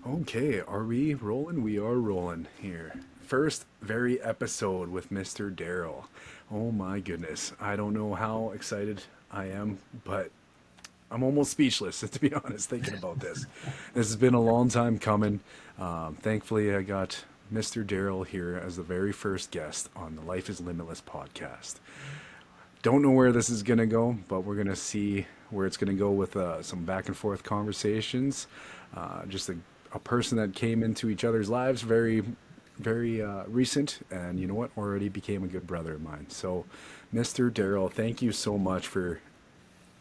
Okay, are we rolling? We are rolling here. First, very episode with Mr. Daryl. Oh my goodness. I don't know how excited I am, but I'm almost speechless, to be honest, thinking about this. This has been a long time coming. Thankfully, I got Mr. Daryl here as the very first guest on the Life is Limitless podcast. Don't know where this is going to go, but we're going to see where it's going to go with some back and forth conversations. Just a person that came into each other's lives very recent, and you know what? Already became a good brother of mine. So, Mr. Darrell, thank you so much for,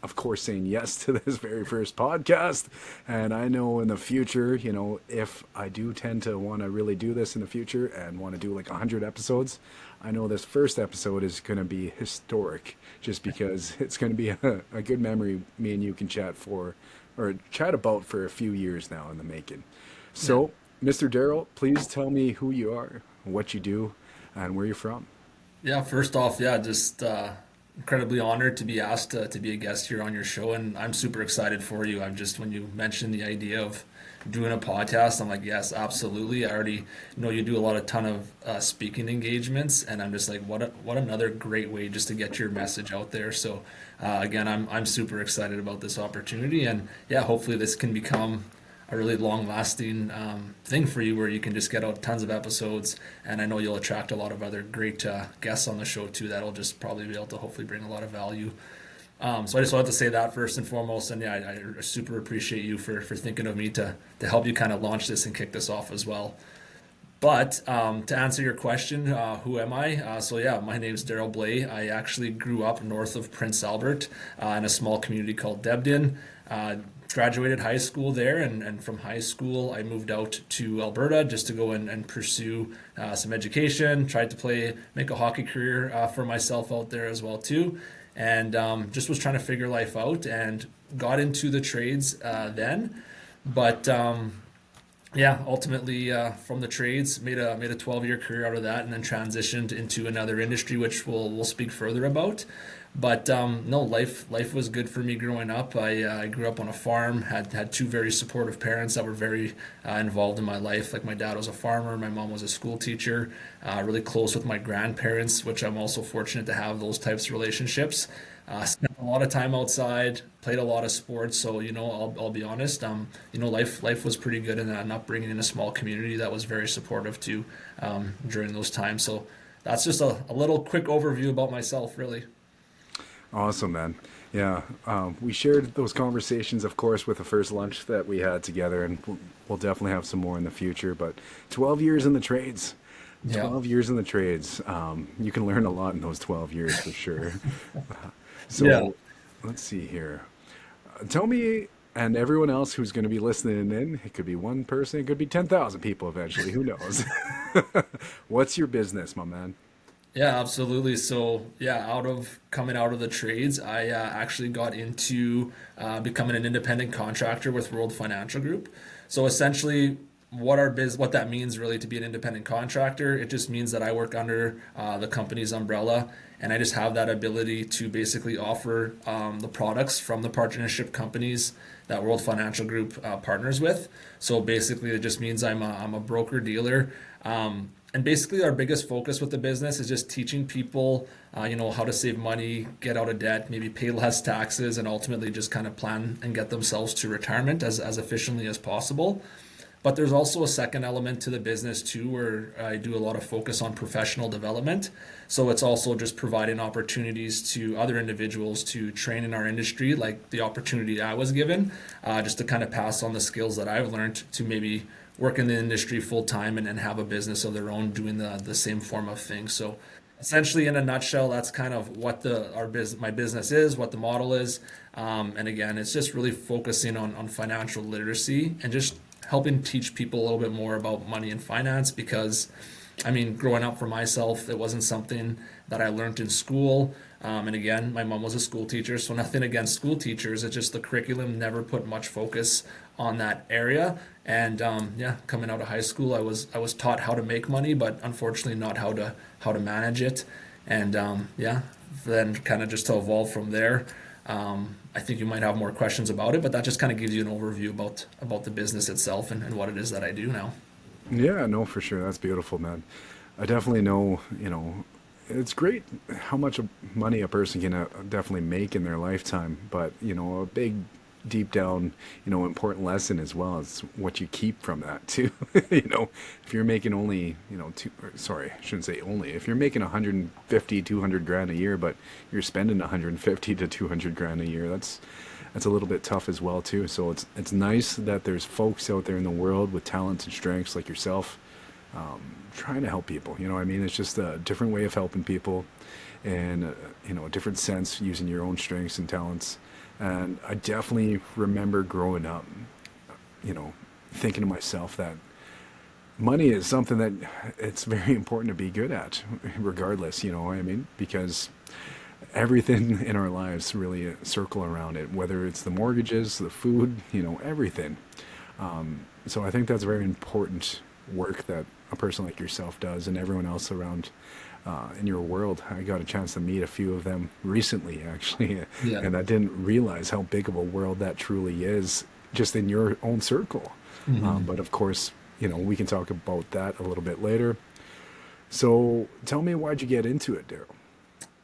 of course, saying yes to this very first podcast. And I know in the future, if I do tend to want to really do this in the future and want to do like 100 episodes, I know this first episode is going to be historic just because it's going to be a good memory me and you can chat about for a few years now in the making. Yeah. So, Mr. Darrell, please tell me who you are, what you do, and where you're from. Yeah. First off, yeah, just incredibly honored to be asked to be a guest here on your show, and I'm super excited for you. I'm just when you mentioned the idea of doing a podcast, I'm like, yes, absolutely. I already know you do a lot of ton of speaking engagements, and I'm just like, what another great way just to get your message out there. So again, I'm super excited about this opportunity, and yeah, hopefully this can become a really long lasting thing for you where you can just get out tons of episodes, and I know you'll attract a lot of other great guests on the show too that'll just probably be able to hopefully bring a lot of value. So I just wanted to say that first and foremost, and yeah, I super appreciate you for thinking of me to help you kind of launch this and kick this off as well. But to answer your question, who am I? So yeah, my name is Daryl Blais. I actually grew up north of Prince Albert in a small community called Debden. Graduated high school there, and from high school I moved out to Alberta just to go and pursue some education. Tried to make a hockey career for myself out there as well too, and just was trying to figure life out and got into the trades then. But yeah, ultimately from the trades made a 12-year career out of that, and then transitioned into another industry, which we'll speak further about. But no, life was good for me growing up. I grew up on a farm, had two very supportive parents that were very involved in my life. Like my dad was a farmer, my mom was a school teacher. Really close with my grandparents, which I'm also fortunate to have those types of relationships. Spent a lot of time outside, played a lot of sports. So I'll be honest. Life was pretty good in that, and upbringing in a small community that was very supportive too during those times. So that's just a little quick overview about myself, really. Awesome, man. Yeah, we shared those conversations, of course, with the first lunch that we had together, and we'll definitely have some more in the future. But 12 years in the trades, Yeah. 12 years in the trades. You can learn a lot in those 12 years for sure. Yeah. So let's see here. Tell me, and everyone else who's going to be listening in, it could be one person, it could be 10,000 people eventually, who knows? What's your business, my man? Yeah, absolutely. So, yeah, coming out of the trades, I actually got into becoming an independent contractor with World Financial Group. So, essentially, what that means really to be an independent contractor, it just means that I work under the company's umbrella, and I just have that ability to basically offer the products from the partnership companies that World Financial Group partners with. So basically, it just means I'm a broker dealer. And basically, our biggest focus with the business is just teaching people, how to save money, get out of debt, maybe pay less taxes, and ultimately just kind of plan and get themselves to retirement as efficiently as possible. But there's also a second element to the business too, where I do a lot of focus on professional development. So it's also just providing opportunities to other individuals to train in our industry, like the opportunity I was given, just to kind of pass on the skills that I've learned to maybe work in the industry full time and have a business of their own doing the same form of thing. So essentially, in a nutshell, that's kind of what my business is, what the model is. And again, it's just really focusing on financial literacy and just helping teach people a little bit more about money and finance, because I mean, growing up for myself, it wasn't something that I learned in school. And again, my mom was a school teacher, so nothing against school teachers. It's just the curriculum never put much focus on that area. And yeah, coming out of high school, I was taught how to make money, but unfortunately not how to manage it. And yeah, then kind of just to evolve from there. I think you might have more questions about it, but that just kind of gives you an overview about the business itself and what it is that I do now. Yeah, no, for sure. That's beautiful, man. I definitely know, it's great how much money a person can definitely make in their lifetime, but, a big, deep down, important lesson as well is what you keep from that too. If you're making only, sorry, I shouldn't say only, if you're making 150, 200 grand a year, but you're spending 150 to 200 grand a year, that's a little bit tough as well too. So it's nice that there's folks out there in the world with talents and strengths like yourself, trying to help people. You know what I mean? It's just a different way of helping people, and a different sense using your own strengths and talents. And I definitely remember growing up, you know, thinking to myself that money is something that it's very important to be good at, regardless. You know what I mean? Because everything in our lives really circle around it, whether it's the mortgages, the food, everything. So I think that's very important work that a person like yourself does, and everyone else around in your world. I got a chance to meet a few of them recently, actually, Yeah. and I didn't realize how big of a world that truly is just in your own circle. Mhm. But of course, we can talk about that a little bit later. So tell me, why'd you get into it, Daryl?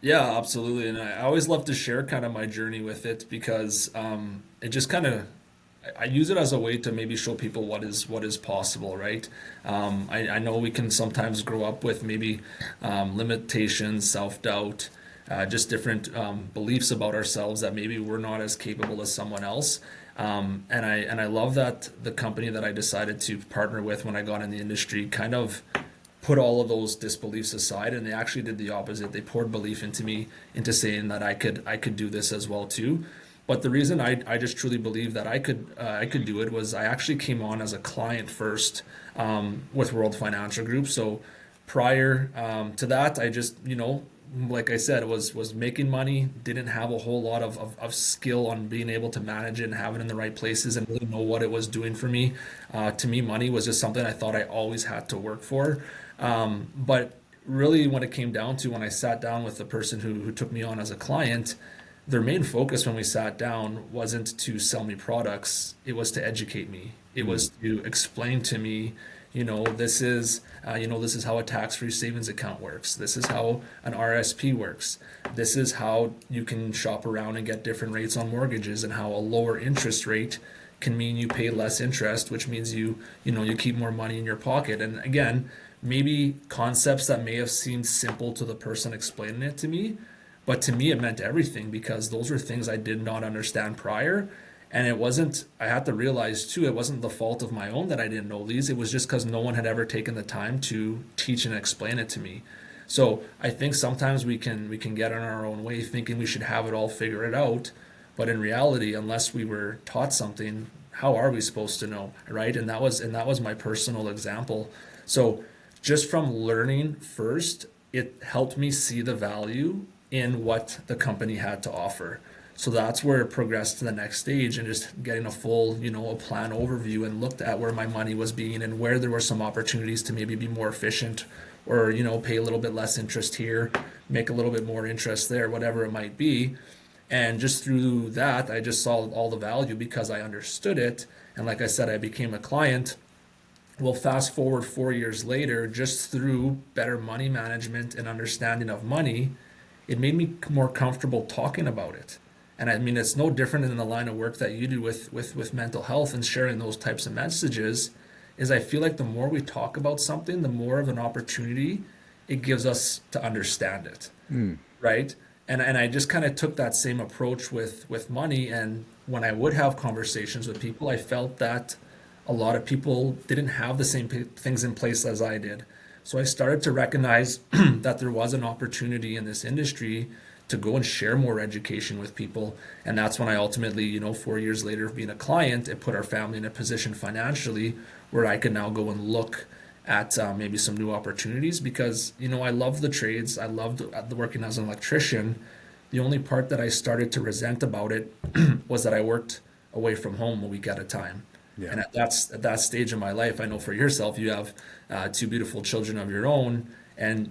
Yeah, absolutely. And I always love to share kind of my journey with it because it just kind of I use it as a way to maybe show people what is possible, right? I know we can sometimes grow up with maybe limitations, self-doubt, just different beliefs about ourselves that maybe we're not as capable as someone else. And I love that the company that I decided to partner with when I got in the industry kind of put all of those disbeliefs aside, and they actually did the opposite. They poured belief into me, into saying that I could do this as well too. But the reason I just truly believe that I could do it was I actually came on as a client first with World Financial Group. So prior to that, I just like I said, was making money, didn't have a whole lot of skill on being able to manage it and have it in the right places and really know what it was doing for me. To me, money was just something I thought I always had to work for. But really, when it came down to when I sat down with the person who took me on as a client, their main focus when we sat down wasn't to sell me products, it was to educate me. It Mm. was to explain to me, this is how a tax-free savings account works. This is how an RSP works. This is how you can shop around and get different rates on mortgages, and how a lower interest rate can mean you pay less interest, which means you keep more money in your pocket. And again, maybe concepts that may have seemed simple to the person explaining it to me, but to me, it meant everything because those were things I did not understand prior. And it wasn't, I had to realize too, it wasn't the fault of my own that I didn't know these. It was just because no one had ever taken the time to teach and explain it to me. So I think sometimes we can get in our own way thinking we should have it all figured out. But in reality, unless we were taught something, how are we supposed to know, right? And that was my personal example. So just from learning first, it helped me see the value in what the company had to offer. So that's where it progressed to the next stage and just getting a full, a plan overview and looked at where my money was being and where there were some opportunities to maybe be more efficient or, pay a little bit less interest here, make a little bit more interest there, whatever it might be. And just through that, I just saw all the value because I understood it. And like I said, I became a client. Well, fast forward 4 years later, just through better money management and understanding of money, it made me more comfortable talking about it. And I mean, it's no different in the line of work that you do with mental health and sharing those types of messages. Is I feel like the more we talk about something, the more of an opportunity it gives us to understand it, Mm. right? And I just kind of took that same approach with money. And when I would have conversations with people, I felt that a lot of people didn't have the same things in place as I did. So I started to recognize that there was an opportunity in this industry to go and share more education with people. And that's when I ultimately, 4 years later of being a client, it put our family in a position financially where I could now go and look at maybe some new opportunities because, I love the trades. I loved working as an electrician. The only part that I started to resent about it was that I worked away from home a week at a time. Yeah. And at that stage of my life, I know for yourself, you have two beautiful children of your own, and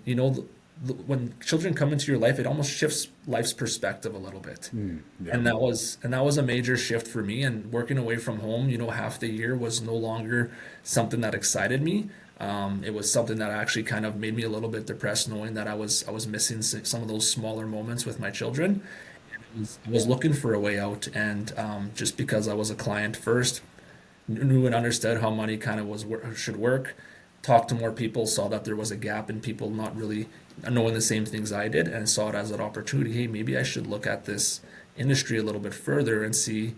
when children come into your life, it almost shifts life's perspective a little bit. Yeah. And that was a major shift for me. And working away from home, half the year was no longer something that excited me. It was something that actually kind of made me a little bit depressed, knowing that I was missing some of those smaller moments with my children. I was looking for a way out, and just because I was a client first, knew and understood how money kind of should work, talked to more people, saw that there was a gap in people not really knowing the same things I did, and saw it as an opportunity. Hey, maybe I should look at this industry a little bit further and see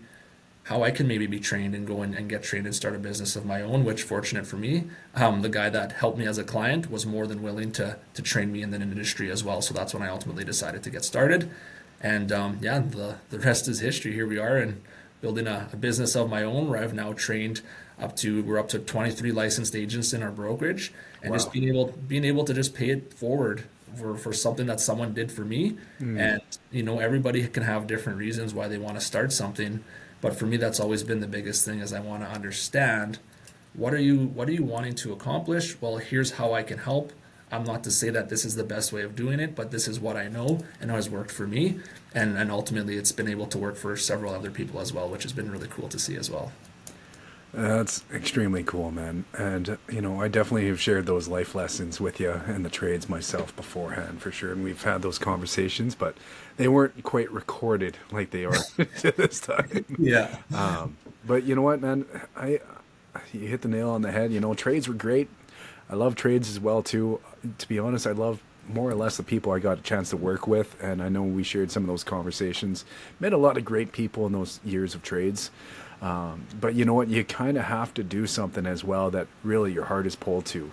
how I can maybe be trained and go and get trained and start a business of my own, which fortunate for me, the guy that helped me as a client was more than willing to train me in the industry as well. So that's when I ultimately decided to get started. And yeah, the rest is history. Here we are and building a business of my own where I've now trained we're up to 23 licensed agents in our brokerage, and just Wow. being able to just pay it forward for something that someone did for me. And everybody can have different reasons why they want to start something, but for me that's always been the biggest thing is I want to understand what are you wanting to accomplish. Well, here's how I can help. I'm not to say that this is the best way of doing it, but this is what I know and has worked for me, and ultimately it's been able to work for several other people as well, which has been really cool to see as well. That's extremely cool, man. And, I definitely have shared those life lessons with you and the trades myself beforehand, for sure. And we've had those conversations, but they weren't quite recorded like they are to this time. Yeah. But you know what, man? You hit the nail on the head. Trades were great. I love trades as well, too. To be honest, I love more or less the people I got a chance to work with. And I know we shared some of those conversations. Met a lot of great people in those years of trades. But you know what? You kind of have to do something as well that really your heart is pulled to,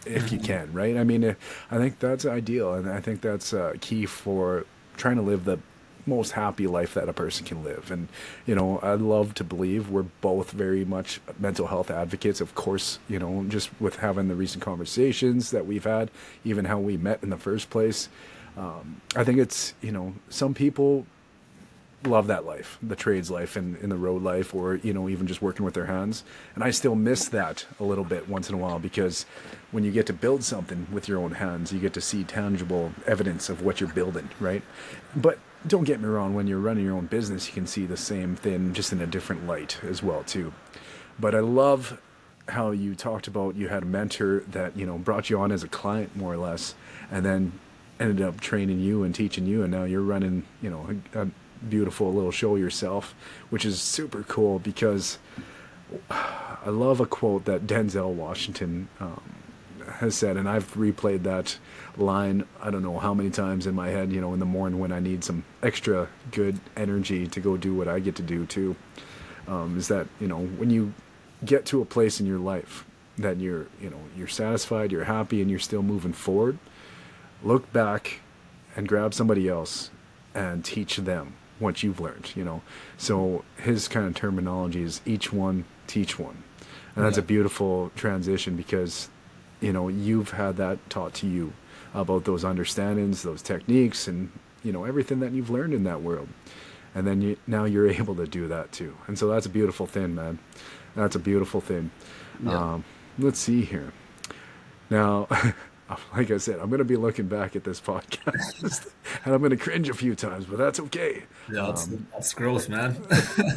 if you can, right? I mean, I think that's ideal, and I think that's key for trying to live the most happy life that a person can live. And I love to believe we're both very much mental health advocates, of course. Just with having the recent conversations that we've had, even how we met in the first place. I think it's some people love that life, the trades life and in the road life, or even just working with their hands. And I still miss that a little bit once in a while, because when you get to build something with your own hands, you get to see tangible evidence of what you're building, right? But don't get me wrong, when you're running your own business, you can see the same thing just in a different light as well too. But I love how you talked about you had a mentor that brought you on as a client, more or less, and then ended up training you and teaching you, and now you're running a beautiful little show yourself, which is super cool. Because I love a quote that Denzel Washington has said, and I've replayed that line I don't know how many times in my head, in the morning when I need some extra good energy to go do what I get to do too. Is that when you get to a place in your life that you're satisfied, you're happy, and you're still moving forward, look back and grab somebody else and teach them what you've learned. So his kind of terminology is each one teach one, and that's Yeah. a beautiful transition, because you've had that taught to you about those understandings, those techniques, and everything that you've learned in that world, and then now you're able to do that too. And so that's a beautiful thing, man. That's a beautiful thing. Yeah. Let's see here now. Like I said, I'm going to be looking back at this podcast and I'm going to cringe a few times, but that's okay. Yeah, that's growth, man.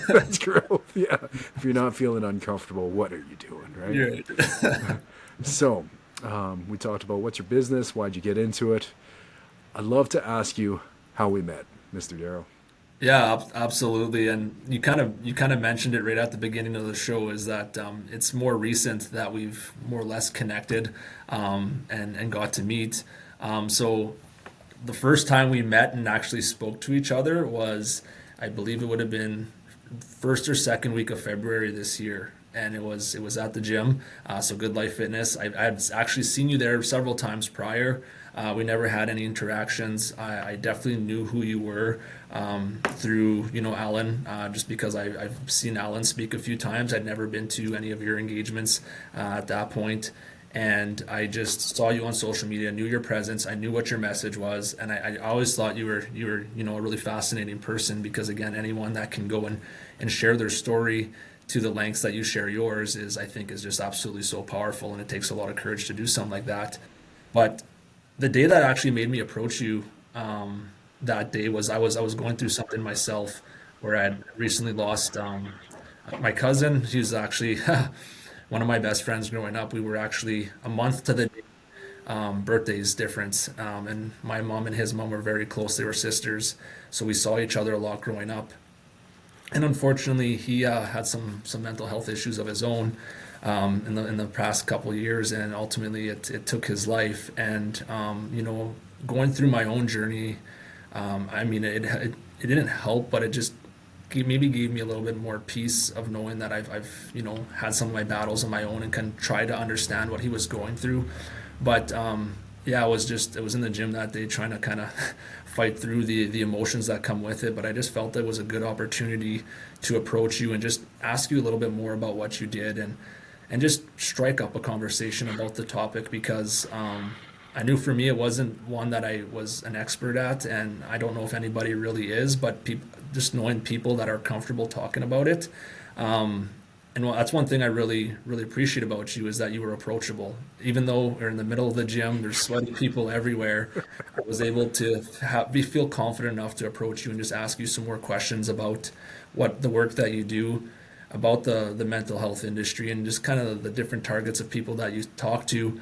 That's growth. Yeah. If you're not feeling uncomfortable, what are you doing, right? Yeah. So, we talked about what's your business, why'd you get into it. I'd love to ask you how we met, Mr. Darrell. Yeah, absolutely. And you kind of mentioned it right at the beginning of the show, is that it's more recent that we've more or less connected, and got to meet. So the first time we met and actually spoke to each other was, I believe it would have been first or second week of February this year, and it was at the gym. So Good Life Fitness. I've actually seen you there several times prior. We never had any interactions. I definitely knew who you were, through Alan, just because I've seen Alan speak a few times. I'd never been to any of your engagements at that point, and I just saw you on social media, knew your presence, I knew what your message was, and I always thought you were a really fascinating person, because again, anyone that can go and share their story to the lengths that you share yours, I think is just absolutely so powerful, and it takes a lot of courage to do something like that. But the day that actually made me approach you, that day was I was going through something myself where I had recently lost my cousin. He was actually one of my best friends growing up. We were actually a month to the birthdays difference, and my mom and his mom were very close. They were sisters, so we saw each other a lot growing up. And unfortunately, he had some mental health issues of his own in the past couple of years, and ultimately it took his life. And going through my own journey, I mean, it didn't help, but it just maybe gave me a little bit more peace of knowing that I've had some of my battles on my own and can try to understand what he was going through. But yeah, it was in the gym that day trying to kind of fight through the emotions that come with it. But I just felt it was a good opportunity to approach you and just ask you a little bit more about what you did, and just strike up a conversation about the topic, because I knew for me it wasn't one that I was an expert at, and I don't know if anybody really is, but just knowing people that are comfortable talking about it. And well, that's one thing I really, really appreciate about you, is that you were approachable. Even though we're in the middle of the gym, there's sweaty people everywhere, I was able to feel confident enough to approach you and just ask you some more questions about what the work that you do, about the mental health industry, and just kind of the different targets of people that you talk to,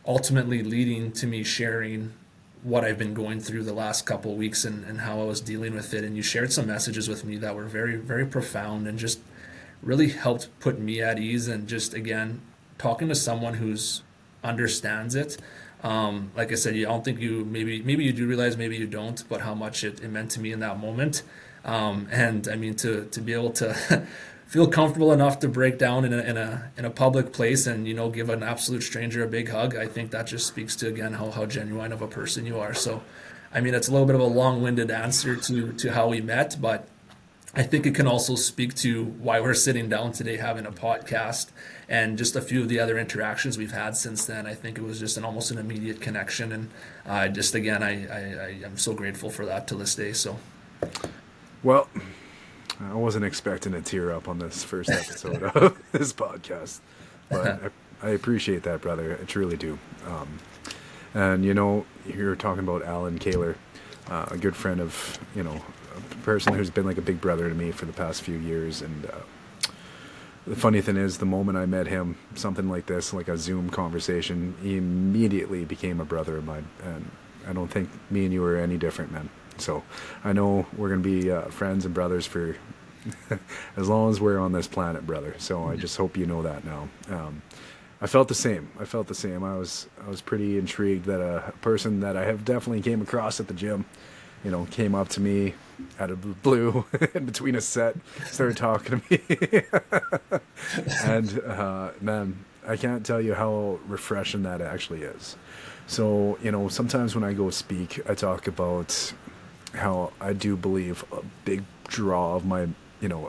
ultimately leading to me sharing what I've been going through the last couple of weeks, and how I was dealing with it. And you shared some messages with me that were very, very profound and just really helped put me at ease. And just again, talking to someone who's understands it. Like I said, I don't think maybe you do realize, maybe you don't, but how much it meant to me in that moment. And I mean, to be able to feel comfortable enough to break down in a public place and give an absolute stranger a big hug, I think that just speaks to, again, how genuine of a person you are. So I mean, it's a little bit of a long-winded answer to how we met, but I think it can also speak to why we're sitting down today having a podcast, and just a few of the other interactions we've had since then. I think it was just almost an immediate connection, and just again, I am so grateful for that to this day. So Well, I wasn't expecting to tear up on this first episode of this podcast, but I appreciate that, brother. I truly do. And you're talking about Alan Kaler, a good friend of, a person who's been like a big brother to me for the past few years. And the funny thing is, the moment I met him, something like this, like a Zoom conversation, he immediately became a brother of mine. And I don't think me and you are any different, man. So I know we're going to be friends and brothers for as long as we're on this planet, brother. So I just hope you know that now. I felt the same. I was pretty intrigued that a person that I have definitely came across at the gym, came up to me out of the blue in between a set, started talking to me. And man, I can't tell you how refreshing that actually is. So, sometimes when I go speak, I talk about how I do believe a big draw of my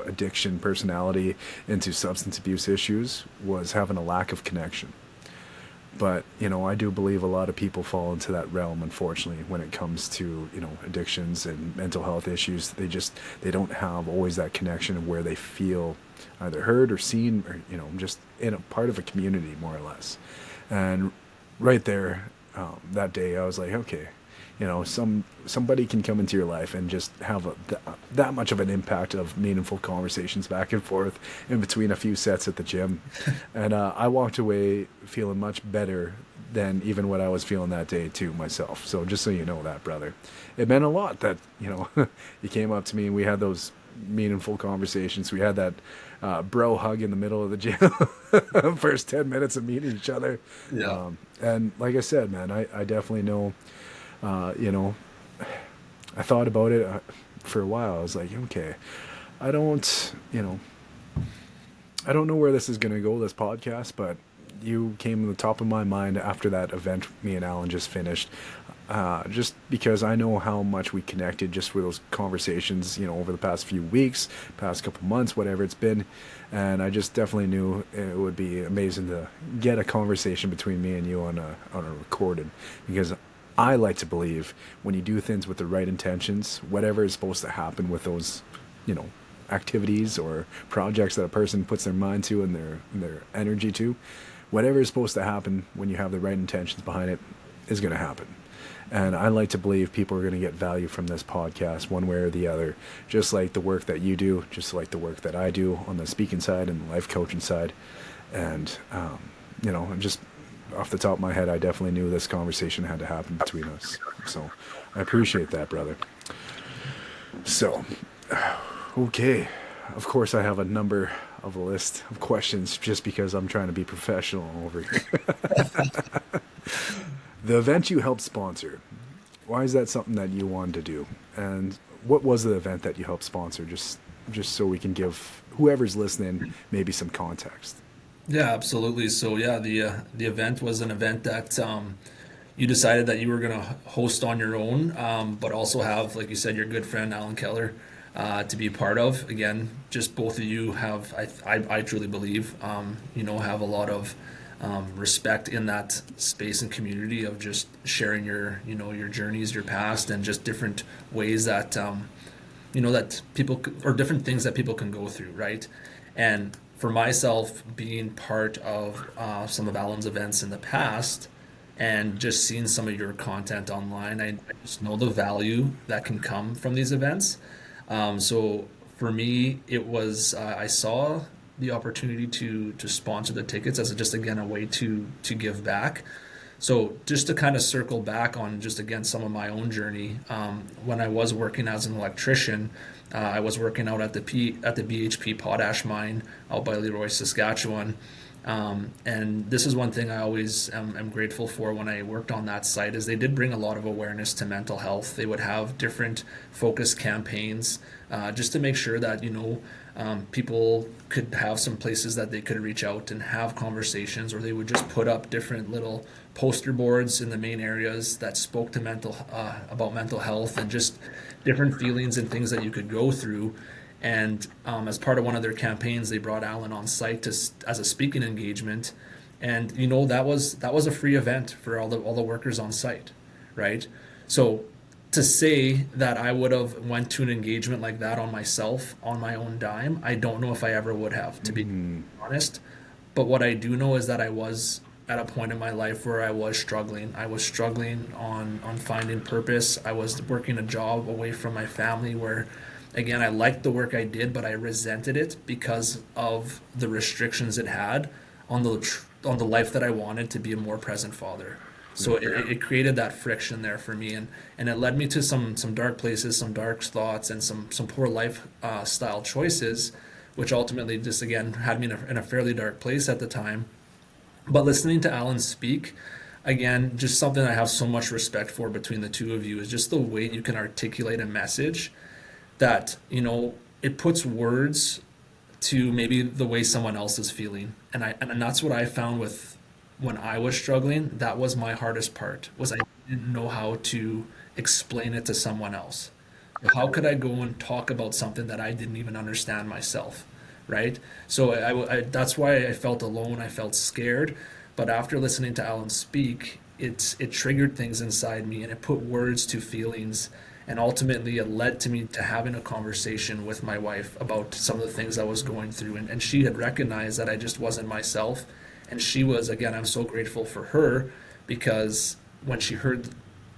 addiction personality into substance abuse issues was having a lack of connection. But I do believe a lot of people fall into that realm, unfortunately, when it comes to addictions and mental health issues. They don't have always that connection where they feel either heard or seen, or just in a part of a community, more or less. And right there, that day, I was like, okay, somebody can come into your life and just have that much of an impact of meaningful conversations back and forth in between a few sets at the gym. And I walked away feeling much better than even what I was feeling that day too myself. So just so you know that, brother, it meant a lot that, you came up to me and we had those meaningful conversations. We had that bro hug in the middle of the gym, first 10 minutes of meeting each other. yeah. And like I said, man, I definitely know. I thought about it for a while. I was like, okay, I don't know where this is going to go, this podcast, but you came to the top of my mind after that event me and Alan just finished. Just because I know how much we connected just with those conversations, over the past few weeks, past couple months, whatever it's been. And I just definitely knew it would be amazing to get a conversation between me and you on a recorded, because I like to believe when you do things with the right intentions, whatever is supposed to happen with those, activities or projects that a person puts their mind to and their energy to, whatever is supposed to happen when you have the right intentions behind it is going to happen. And I like to believe people are going to get value from this podcast one way or the other, just like the work that you do, just like the work that I do on the speaking side and the life coaching side. And, just off the top of my head, I definitely knew this conversation had to happen between us. So I appreciate that, brother. So, okay. Of course, I have a number of a list of questions just because I'm trying to be professional over here. The event you helped sponsor, why is that something that you wanted to do? And what was the event that you helped sponsor? Just so we can give whoever's listening maybe some context. Yeah, absolutely. So yeah, the event was an event that you decided that you were going to host on your own, but also have, like you said, your good friend Alan Keller to be a part of. Again, just both of you have, I truly believe, have a lot of respect in that space and community of just sharing your journeys, your past, and just different ways that that people or different things that people can go through, right? And for myself, being part of some of Alan's events in the past and just seeing some of your content online, I just know the value that can come from these events. So for me, it was I saw the opportunity to sponsor the tickets as just again a way to give back. So just to kind of circle back on just again some of my own journey, when I was working as an electrician, I was working out at the BHP potash mine out by Leroy, Saskatchewan. And this is one thing I always am grateful for when I worked on that site is they did bring a lot of awareness to mental health. They would have different focus campaigns just to make sure that people could have some places that they could reach out and have conversations, or they would just put up different little poster boards in the main areas that spoke to about mental health and just different feelings and things that you could go through. And as part of one of their campaigns, they brought Alan on site as a speaking engagement, and that was a free event for all the workers on site, right? So to say that I would have went to an engagement like that on myself on my own dime, I don't know if I ever would have, to be honest. But what I do know is that I was at a point in my life where I was struggling. I was struggling on finding purpose. I was working a job away from my family where, again, I liked the work I did, but I resented it because of the restrictions it had on the life that I wanted to be a more present father. So it created that friction there for me, and it led me to some dark places, some dark thoughts, and some poor life style choices, which ultimately just again had me in a fairly dark place at the time. But listening to Alan speak, again, just something I have so much respect for between the two of you is just the way you can articulate a message that it puts words to maybe the way someone else is feeling, and that's what I found with when I was struggling. That was my hardest part, was I didn't know how to explain it to someone else. How could I go and talk about something that I didn't even understand myself, right? So that's why I felt alone. I felt scared. But after listening to Alan speak, it triggered things inside me, and it put words to feelings. And ultimately, it led to me to having a conversation with my wife about some of the things I was going through. And she had recognized that I just wasn't myself. And she was, again, I'm so grateful for her, because when she heard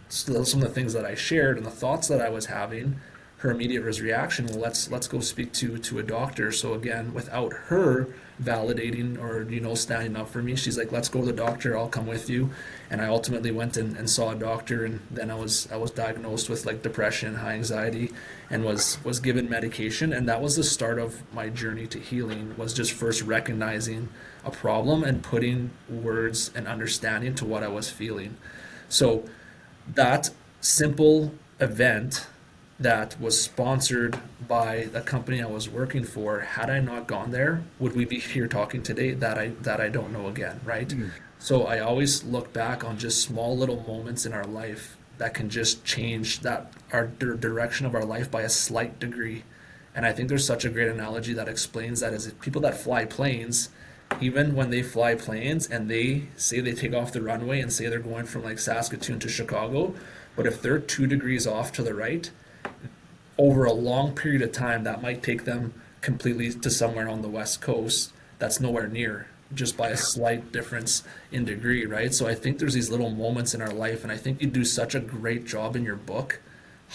some of the things that I shared and the thoughts that I was having, her immediate reaction, well, let's go speak to a doctor. So again, without her validating or standing up for me, she's like, let's go to the doctor, I'll come with you. And I ultimately went and saw a doctor, and then I was diagnosed with like depression, high anxiety, and was given medication. And that was the start of my journey to healing, was just first recognizing a problem and putting words and understanding to what I was feeling. So that simple event that was sponsored by the company I was working for, had I not gone there, would we be here talking today? That I don't know again, right? So I always look back on just small little moments in our life that can just change our direction of our life by a slight degree. And I think there's such a great analogy that explains that, is people that fly planes, even when they fly planes and they say they take off the runway and say they're going from like Saskatoon to Chicago, but if they're 2 degrees off to the right, over a long period of time, that might take them completely to somewhere on the West Coast that's nowhere near just by a slight difference in degree, right? So I think there's these little moments in our life, and I think you do such a great job in your book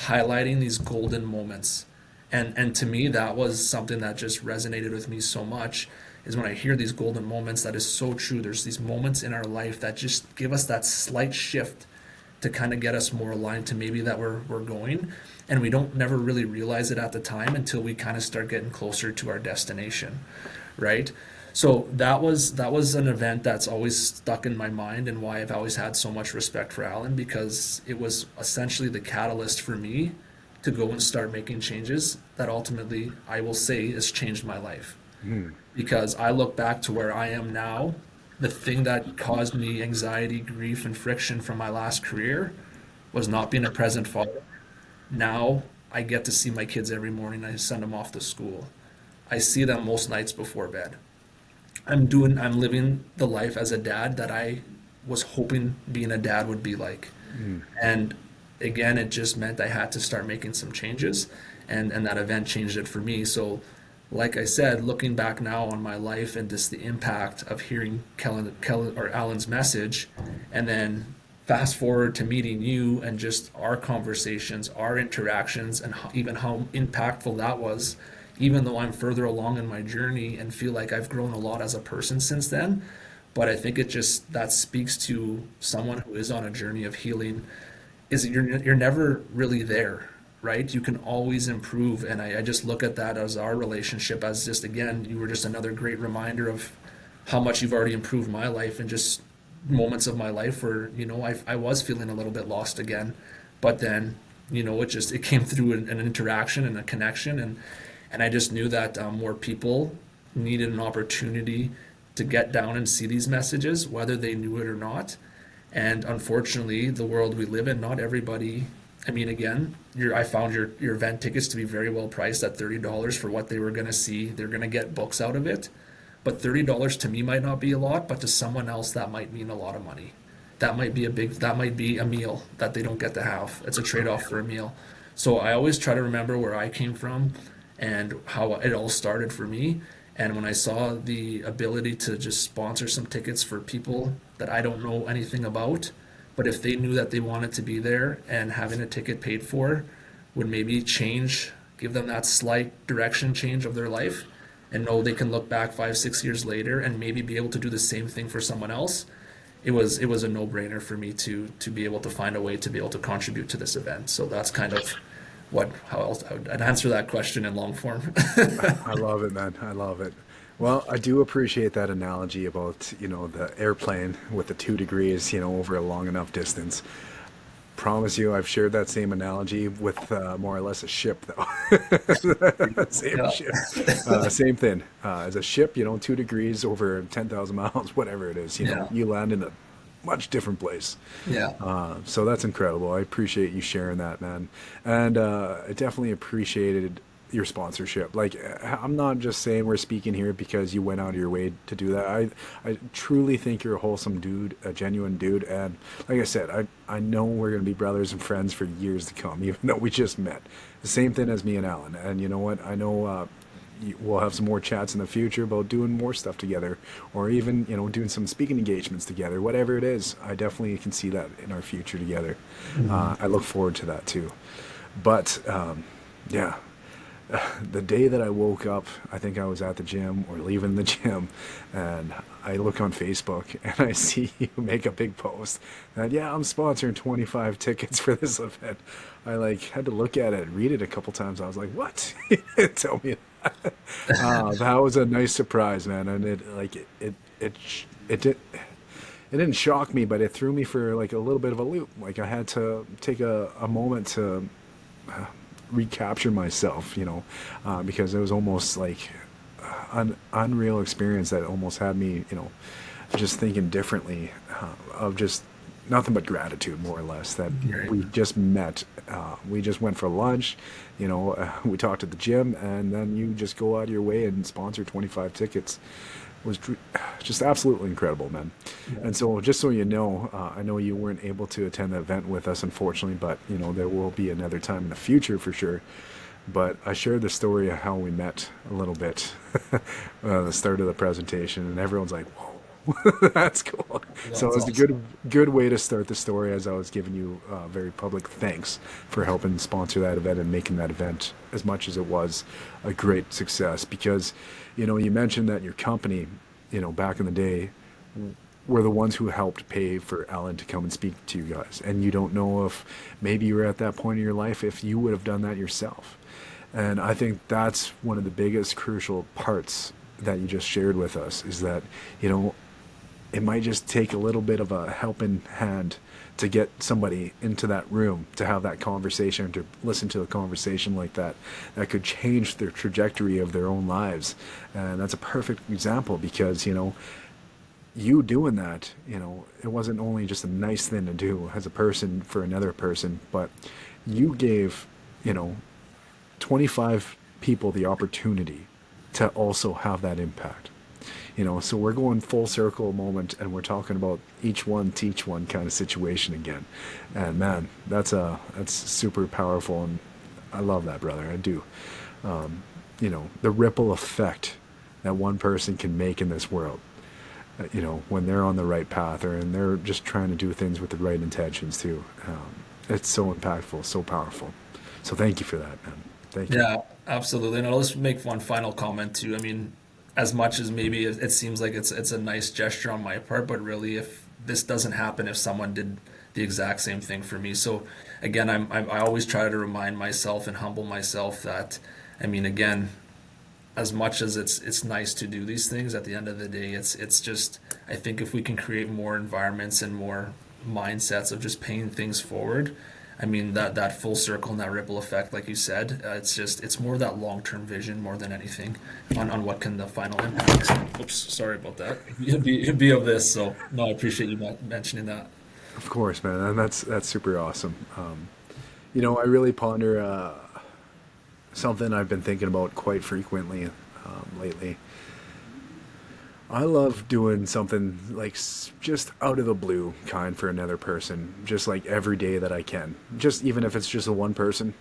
highlighting these golden moments. And to me, that was something that just resonated with me so much is when I hear these golden moments, that is so true. There's these moments in our life that just give us that slight shift to kind of get us more aligned to maybe that we're going. And we don't never really realize it at the time until we kind of start getting closer to our destination, right? So that was an event that's always stuck in my mind and why I've always had so much respect for Alan, because it was essentially the catalyst for me to go and start making changes that ultimately I will say has changed my life. Mm. Because I look back to where I am now, the thing that caused me anxiety, grief, and friction from my last career was not being a present father. Now I get to see my kids every morning. I send them off to school. I see them most nights before bed. I'm living the life as a dad that I was hoping being a dad would be like. Mm. And again, it just meant I had to start making some changes, and that event changed it for me. So, like I said, looking back now on my life and just the impact of hearing Kellen or Alan's message, and then fast forward to meeting you and just our conversations, our interactions, and even how impactful that was, even though I'm further along in my journey and feel like I've grown a lot as a person since then. But I think it just that speaks to someone who is on a journey of healing, is that you're never really there, right? You can always improve, and I just look at that as our relationship as just, again, you were just another great reminder of how much you've already improved my life, and just moments of my life where I was feeling a little bit lost again, but then it came through an interaction and a connection, and I just knew that more people needed an opportunity to get down and see these messages, whether they knew it or not. And unfortunately, the world we live in, not everybody. I mean, again, I found your event tickets to be very well priced at $30 for what they were going to see. They're going to get books out of it. But $30 to me might not be a lot, but to someone else, that might mean a lot of money. That might be a meal that they don't get to have. It's a trade-off for a meal. So I always try to remember where I came from and how it all started for me. And when I saw the ability to just sponsor some tickets for people that I don't know anything about, but if they knew that they wanted to be there and having a ticket paid for would maybe give them that slight direction change of their life, and know they can look back 5, 6 years later and maybe be able to do the same thing for someone else, it was a no-brainer for me to be able to find a way to be able to contribute to this event. So that's kind of how else I'd answer that question in long form. I love it, man. I love it. Well, I do appreciate that analogy about, the airplane with the 2 degrees, over a long enough distance. Promise you, I've shared that same analogy with more or less a ship, though. Same Yeah. ship. Same thing. As a ship, 2 degrees over 10,000 miles, whatever it is, Yeah. you land in a much different place. Yeah. So that's incredible. I appreciate you sharing that, man. And I definitely appreciated your sponsorship. Like, I'm not just saying we're speaking here because you went out of your way to do that. I truly think you're a wholesome dude, a genuine dude. And like I said, I know we're going to be brothers and friends for years to come, even though we just met. The same thing as me and Alan. And you know what? I know we'll have some more chats in the future about doing more stuff together, or even doing some speaking engagements together, whatever it is. I definitely can see that in our future together. I look forward to that too. But yeah, the day that I woke up, I think I was at the gym or leaving the gym, and I look on Facebook and I see you make a big post that, yeah, I'm sponsoring 25 tickets for this event. I had to look at it, read it a couple times. I was like, what? You didn't tell me that. That was a nice surprise, man. And it didn't shock me, but it threw me for a little bit of a loop. I had to take a moment to recapture myself, because it was almost like an unreal experience that almost had me, just thinking differently, of just nothing but gratitude, more or less, that Right. we just met. We just went for lunch, we talked at the gym, and then you just go out of your way and sponsor 25 tickets. Was just absolutely incredible, man. Yeah. And so, just so you know, I know you weren't able to attend the event with us, unfortunately, but there will be another time in the future for sure. But I shared the story of how we met a little bit, the start of the presentation, and everyone's like, "Whoa, That's cool. So it That's was a awesome. good way to start the story, as I was giving you very public thanks for helping sponsor that event and making that event, as much as it was, a great success. Because, you mentioned that your company, back in the day, were the ones who helped pay for Alan to come and speak to you guys. And you don't know if maybe you were at that point in your life if you would have done that yourself. And I think that's one of the biggest crucial parts that you just shared with us, is that, you know, it might just take a little bit of a helping hand to get somebody into that room to have that conversation, to listen to a conversation like that, that could change their trajectory of their own lives. And that's a perfect example, because, you doing that, it wasn't only just a nice thing to do as a person for another person, but you gave, you know, 25 people the opportunity to also have that impact. So we're going full circle moment, and we're talking about each one teach one kind of situation again. And man, that's super powerful, and I love that, brother. I do. The ripple effect that one person can make in this world, when they're on the right path, or and they're just trying to do things with the right intentions too. It's so impactful, so powerful. So thank you for that, man. Thank you. Yeah, absolutely. And I'll just make one final comment too. I mean, as much as maybe it seems like it's a nice gesture on my part, but really, if this doesn't happen, if someone did the exact same thing for me. So again, I always try to remind myself and humble myself that, I mean, again, as much as it's nice to do these things, at the end of the day, it's just, I think if we can create more environments and more mindsets of just paying things forward, I mean that full circle and that ripple effect, like you said, it's more that long term vision more than anything on what can the final impact. Oops, sorry about that. It'd be of this. So no, I appreciate you mentioning that. Of course, man, and that's super awesome. I really ponder something I've been thinking about quite frequently lately. I love doing something like just out of the blue kind for another person, just like every day that I can, just even if it's just a one person.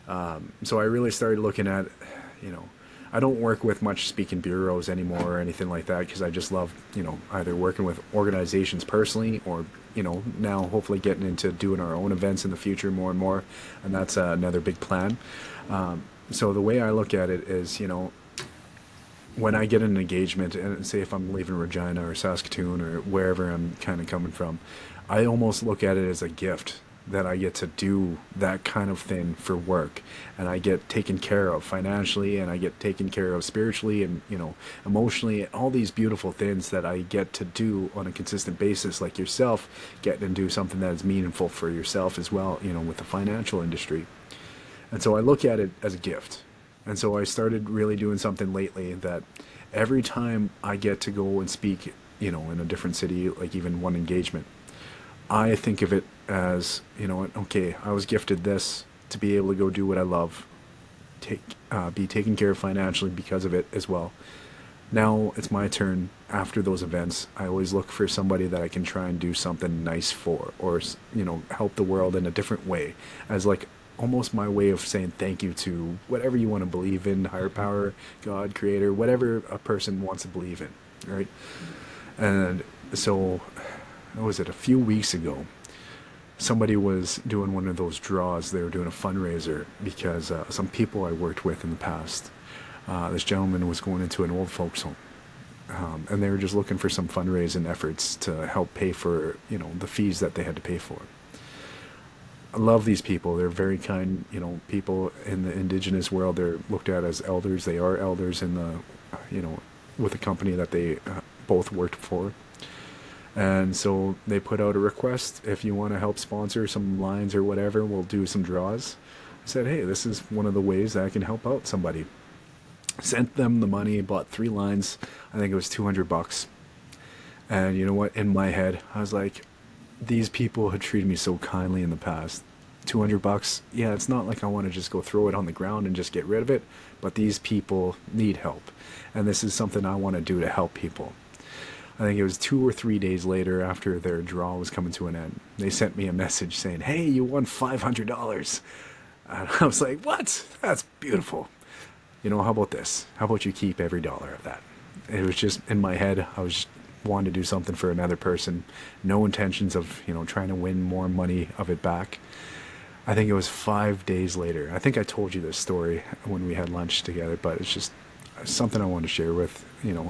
So I really started looking at, you know, I don't work with much speaking bureaus anymore or anything like that, because I just love, either working with organizations personally, or, now hopefully getting into doing our own events in the future more and more. And that's another big plan. So the way I look at it is, when I get an engagement, and say if I'm leaving Regina or Saskatoon or wherever I'm kind of coming from, I almost look at it as a gift that I get to do that kind of thing for work, and I get taken care of financially, and I get taken care of spiritually, and emotionally, all these beautiful things that I get to do on a consistent basis, like yourself getting to do something that is meaningful for yourself as well, with the financial industry. And so I look at it as a gift. And so I started really doing something lately that every time I get to go and speak, in a different city, like even one engagement, I think of it as, okay, I was gifted this to be able to go do what I love, be taken care of financially because of it as well. Now it's my turn after those events. I always look for somebody that I can try and do something nice for, or, help the world in a different way, as like almost my way of saying thank you to whatever you want to believe in, higher power, God, creator, whatever a person wants to believe in, right? And so, what was it, a few weeks ago, somebody was doing one of those draws. They were doing a fundraiser because some people I worked with in the past, this gentleman was going into an old folks home. And they were just looking for some fundraising efforts to help pay for, the fees that they had to pay for. I love these people. They're very kind, people in the indigenous world. They're looked at as elders. They are elders in the, with the company that they both worked for. And so they put out a request. If you want to help sponsor some lines or whatever, we'll do some draws. I said, hey, this is one of the ways that I can help out somebody. Sent them the money, bought 3 lines. I think it was $200. And you know what? In my head, I was like, these people had treated me so kindly in the past. $200, yeah, it's not like I want to just go throw it on the ground and just get rid of it, but these people need help, and this is something I want to do to help people. I think it was 2 or 3 days later, after their draw was coming to an end, they sent me a message saying, hey, you won $500. And I was like, what? That's beautiful. How about this? How about you keep every dollar of that? It was just in my head. I was wanted to do something for another person, no intentions of, trying to win more money of it back. I think it was 5 days later. I think I told you this story when we had lunch together, but it's just something I want to share with,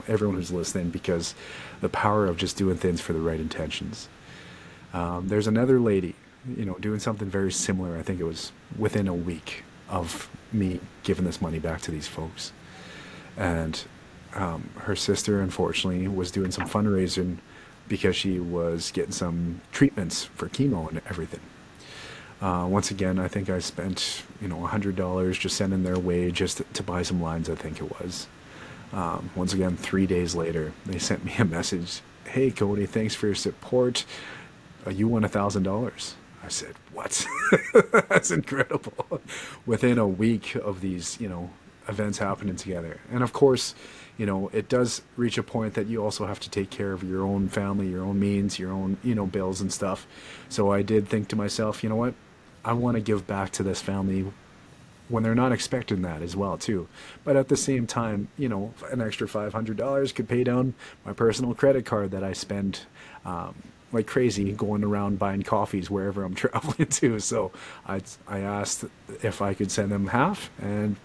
everyone who's listening, because the power of just doing things for the right intentions. There's another lady, doing something very similar. I think it was within a week of me giving this money back to these folks. And her sister, unfortunately, was doing some fundraising because she was getting some treatments for chemo and everything. Once again, I think I spent, $100 just sending their way just to buy some lines, I think it was. Once again, 3 days later, they sent me a message. Hey, Cody, thanks for your support. You won $1,000. I said, what? That's incredible. Within a week of these, events happening together. And of course, it does reach a point that you also have to take care of your own family, your own means, your own, bills and stuff. So I did think to myself, you know what? I want to give back to this family when they're not expecting that as well too. But at the same time, an extra $500 could pay down my personal credit card that I spend like crazy going around buying coffees wherever I'm traveling to. So I asked if I could send them half, and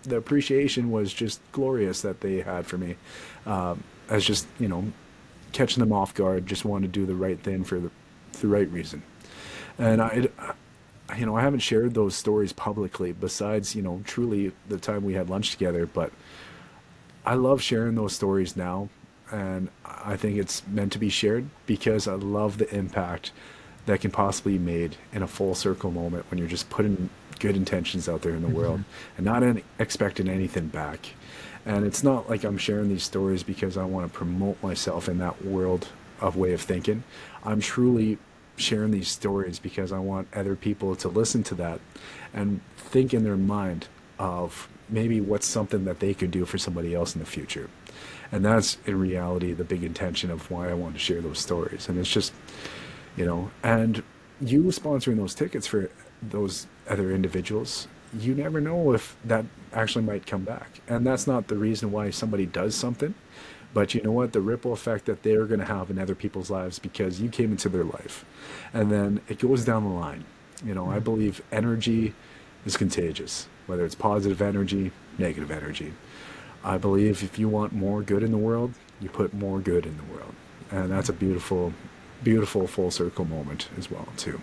the appreciation was just glorious that they had for me. As just, catching them off guard, just wanted to do the right thing for the right reason. And I haven't shared those stories publicly besides, truly the time we had lunch together, but I love sharing those stories now. And I think it's meant to be shared because I love the impact that can possibly be made in a full circle moment when you're just putting good intentions out there in the world and not expecting anything back. And it's not like I'm sharing these stories because I want to promote myself in that world of way of thinking. I'm truly sharing these stories because I want other people to listen to that and think in their mind of maybe what's something that they could do for somebody else in the future. And that's in reality the big intention of why I want to share those stories. And it's just, and you sponsoring those tickets for those other individuals, you never know if that actually might come back. And that's not the reason why somebody does something. But you know what? The ripple effect that they're going to have in other people's lives because you came into their life. And then it goes down the line. I believe energy is contagious, whether it's positive energy, negative energy. I believe if you want more good in the world, you put more good in the world. And that's a beautiful, beautiful full circle moment as well, too.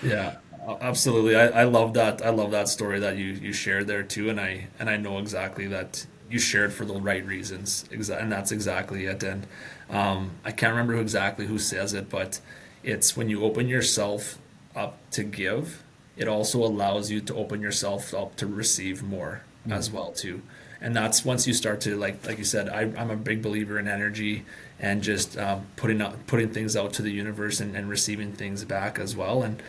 Yeah, absolutely. I love that. I love that story that you shared there too, and I know exactly that you shared for the right reasons, and that's exactly it. And I can't remember exactly who says it, but it's when you open yourself up to give, it also allows you to open yourself up to receive more as well too. And that's once you start to like you said, I'm a big believer in energy and just putting things out to the universe and receiving things back as well. And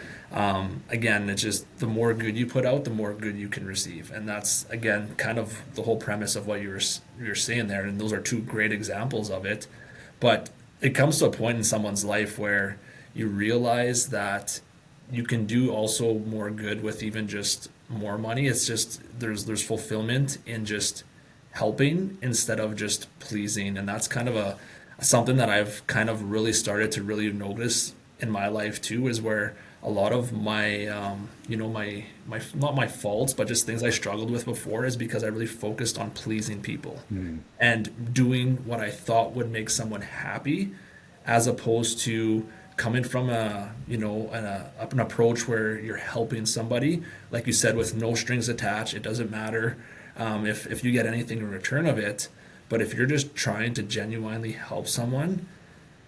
again, it's just the more good you put out, the more good you can receive. And that's again kind of the whole premise of what you're saying there. And those are two great examples of it. But it comes to a point in someone's life where you realize that you can do also more good with even just more money. It's just there's fulfillment in just helping instead of just pleasing, and that's kind of a something that I've kind of really started to really notice in my life too. Is where a lot of my my not my faults, but just things I struggled with before is because I really focused on pleasing people and doing what I thought would make someone happy, as opposed to coming from an approach where you're helping somebody, like you said, with no strings attached. It doesn't matter if you get anything in return of it, but if you're just trying to genuinely help someone,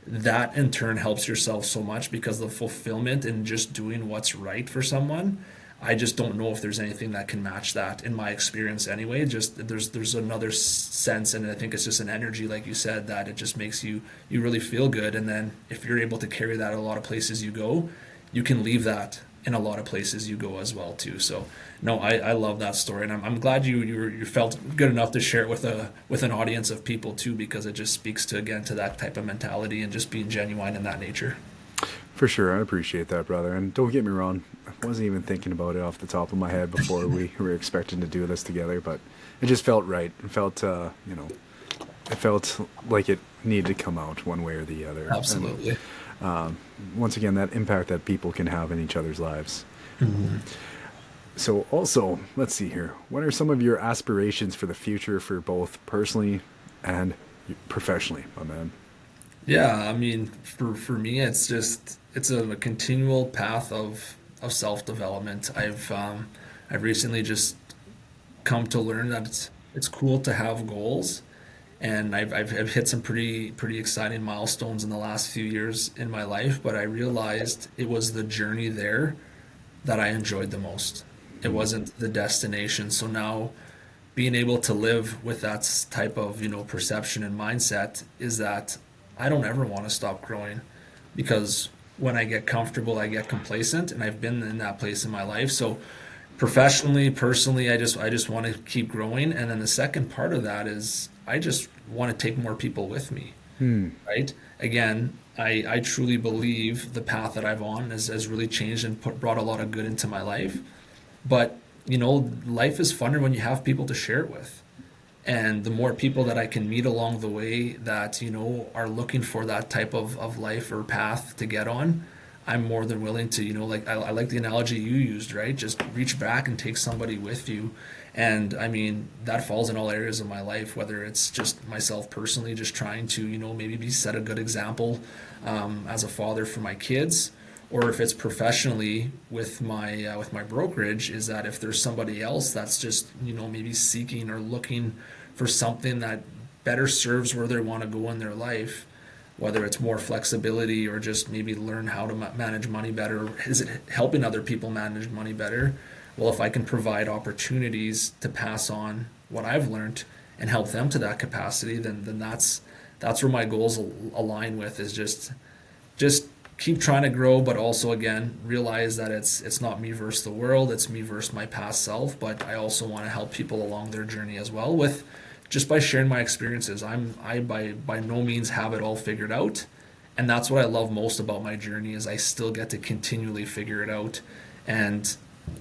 that in turn helps yourself so much because the fulfillment in just doing what's right for someone, I just don't know if there's anything that can match that in my experience anyway. Just there's another sense, and I think it's just an energy, like you said, that it just makes you really feel good. And then if you're able to carry that a lot of places you go, you can leave that in a lot of places you go as well too. So no, I love that story, and I'm glad you felt good enough to share it with an audience of people too, because it just speaks to again to that type of mentality and just being genuine in that nature. For sure, I appreciate that, brother. And don't get me wrong, I wasn't even thinking about it off the top of my head before we were expecting to do this together, but it just felt right. It felt, it felt like it needed to come out one way or the other. And Absolutely. once again, that impact that people can have in each other's lives. Mhm. So, also, let's see here. What are some of your aspirations for the future for both personally and professionally, my man? Yeah, I mean, for me, it's a continual path of self development. I've recently just come to learn that it's cool to have goals, and I've hit some pretty exciting milestones in the last few years in my life. But I realized it was the journey there that I enjoyed the most. It Mm, wasn't the destination. So now being able to live with that type of, perception and mindset is that I don't ever want to stop growing, because when I get comfortable, I get complacent, and I've been in that place in my life. So professionally, personally, I just want to keep growing. And then the second part of that is I just want to take more people with me, mm, right? Again, I truly believe the path that I've on has really changed and brought a lot of good into my life. But, life is funner when you have people to share it with. And the more people that I can meet along the way that, are looking for that type of life or path to get on, I'm more than willing to, like I like the analogy you used, right? Just reach back and take somebody with you. And I mean, that falls in all areas of my life, whether it's just myself personally, just trying to, maybe be set a good example as a father for my kids, or if it's professionally with my brokerage, is that if there's somebody else that's just, maybe seeking or looking for something that better serves where they want to go in their life, whether it's more flexibility or just maybe learn how to manage money better, or is it helping other people manage money better? Well, if I can provide opportunities to pass on what I've learned and help them to that capacity, then that's where my goals align with, is just keep trying to grow, but also again realize that it's not me versus the world, it's me versus my past self. But I also want to help people along their journey as well, with just by sharing my experiences. I by no means have it all figured out, and that's what I love most about my journey, is I still get to continually figure it out. And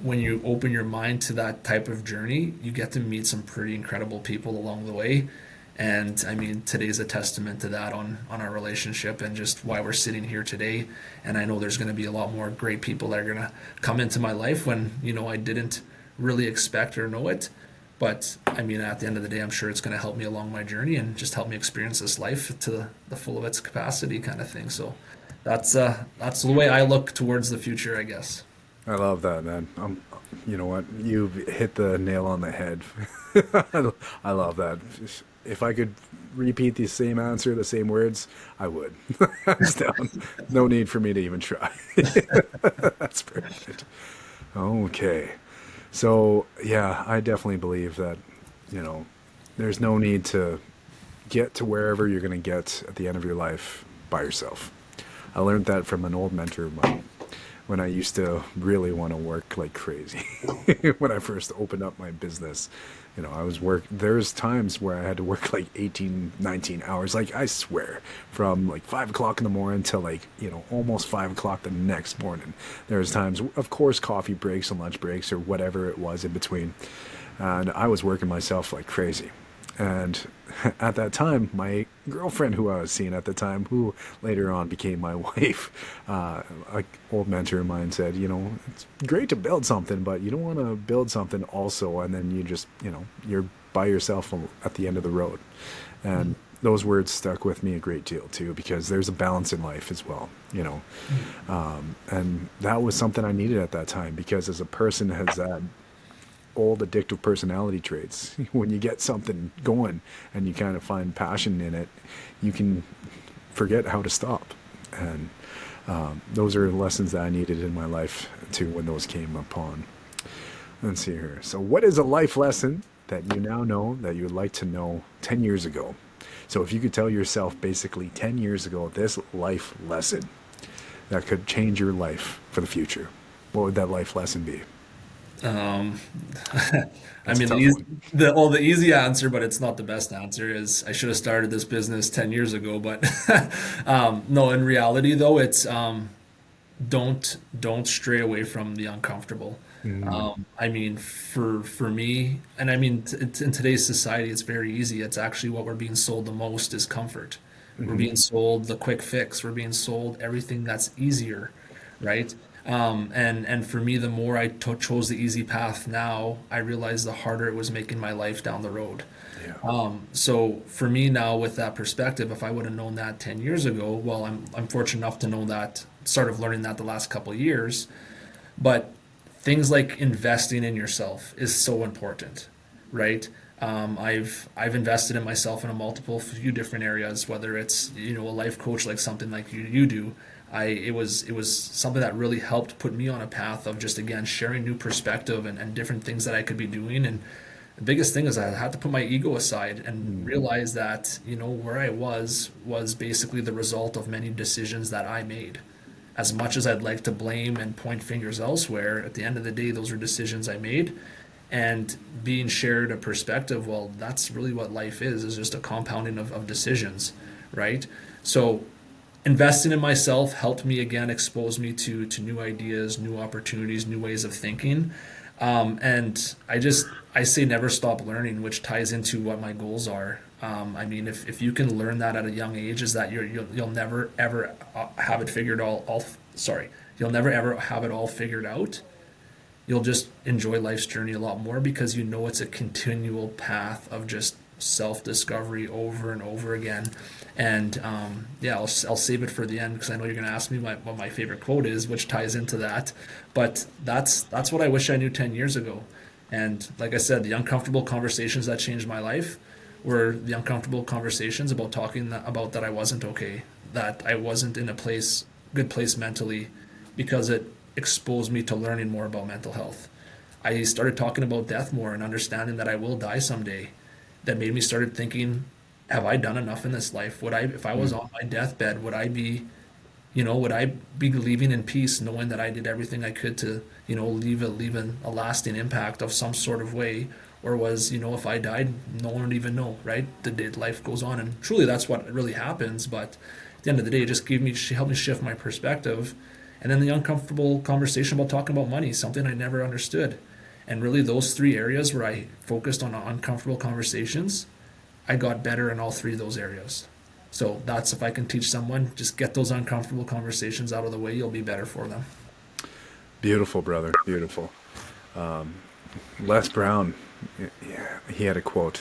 when you open your mind to that type of journey, you get to meet some pretty incredible people along the way. And I mean, today's a testament to that on our relationship and just why we're sitting here today. And I know there's going to be a lot more great people that are going to come into my life when, I didn't really expect or know it. But I mean, at the end of the day, I'm sure it's going to help me along my journey and just help me experience this life to the full of its capacity, kind of thing. So that's the way I look towards the future, I guess. I love that, man. You know what? You hit the nail on the head. I love that. If I could repeat the same answer, the same words, I would. Hands down. No need for me to even try. That's perfect. Okay. So, yeah, I definitely believe that, you know, there's no need to get to wherever you're going to get at the end of your life by yourself. I learned that from an old mentor of mine when I used to really want to work like crazy. When I first opened up my business, I was there's times where I had to work like 18, 19 hours. Like, I swear, from like 5 o'clock in the morning till like, almost 5 o'clock the next morning. There's times, of course, coffee breaks and lunch breaks or whatever it was in between. And I was working myself like crazy. And at that time, my girlfriend, who I was seeing at the time, who later on became my wife, an old mentor of mine said, it's great to build something, but you don't want to build something also, and then you just, you're by yourself at the end of the road. And those words stuck with me a great deal too, because there's a balance in life as well. And that was something I needed at that time, because as a person that has that old addictive personality traits, when you get something going and you kind of find passion in it, you can forget how to stop. And those are lessons that I needed in my life too, when those came upon. Let's see here. So what is a life lesson that you now know that you would like to know 10 years ago? So if you could tell yourself basically 10 years ago this life lesson that could change your life for the future, what would that life lesson be? Um, I That's a mean, tough one. the easy answer, but it's not the best answer, is I should have started this business 10 years ago. But no, in reality, though, it's don't stray away from the uncomfortable. Mm, I mean, for me, and I mean, in today's society, it's very easy. It's actually what we're being sold the most is comfort. We're hmm being sold the quick fix. We're being sold everything that's easier, right? And for me, the more I chose the easy path now, I realized the harder it was making my life down the road. Yeah. So for me now, with that perspective, if I would have known that 10 years ago, well, I'm fortunate enough to know that, started learning that the last couple of years. But things like investing in yourself is so important, right? I've invested in myself in a multiple few different areas, whether it's a life coach like something like you do. It was something that really helped put me on a path of just again sharing new perspective and different things that I could be doing. And the biggest thing is I had to put my ego aside and Mm, realize that where I was basically the result of many decisions that I made. As much as I'd like to blame and point fingers elsewhere, at the end of the day, those are decisions I made. And being shared a perspective, well, that's really what life is just a compounding of decisions, right? So investing in myself helped me again expose me to new ideas, new opportunities, new ways of thinking. And I say never stop learning, which ties into what my goals are. I mean, if you can learn that at a young age, is that you'll never ever have it figured all sorry, you'll never ever have it all figured out. You'll just enjoy life's journey a lot more because it's a continual path of just self discovery over and over again. And yeah, I'll save it for the end because I know you're going to ask me what my favorite quote is, which ties into that. But that's what I wish I knew 10 years ago. And like I said, the uncomfortable conversations that changed my life were the uncomfortable conversations about talking about that I wasn't okay, that I wasn't in a good place mentally, because it exposed me to learning more about mental health. I started talking about death more and understanding that I will die someday. That made me started thinking, have I done enough in this life? Would I, if I was mm, on my deathbed, would I be leaving in peace, knowing that I did everything I could to, leave a lasting impact of some sort of way? Or was, if I died, no one would even know, right? Life goes on, and truly that's what really happens. But at the end of the day, it just helped me shift my perspective. And then the uncomfortable conversation about talking about money, something I never understood. And really, those three areas where I focused on uncomfortable conversations, I got better in all three of those areas. So that's, if I can teach someone, just get those uncomfortable conversations out of the way, you'll be better for them. beautiful, brother. Beautiful. Les Brown, yeah, he had a quote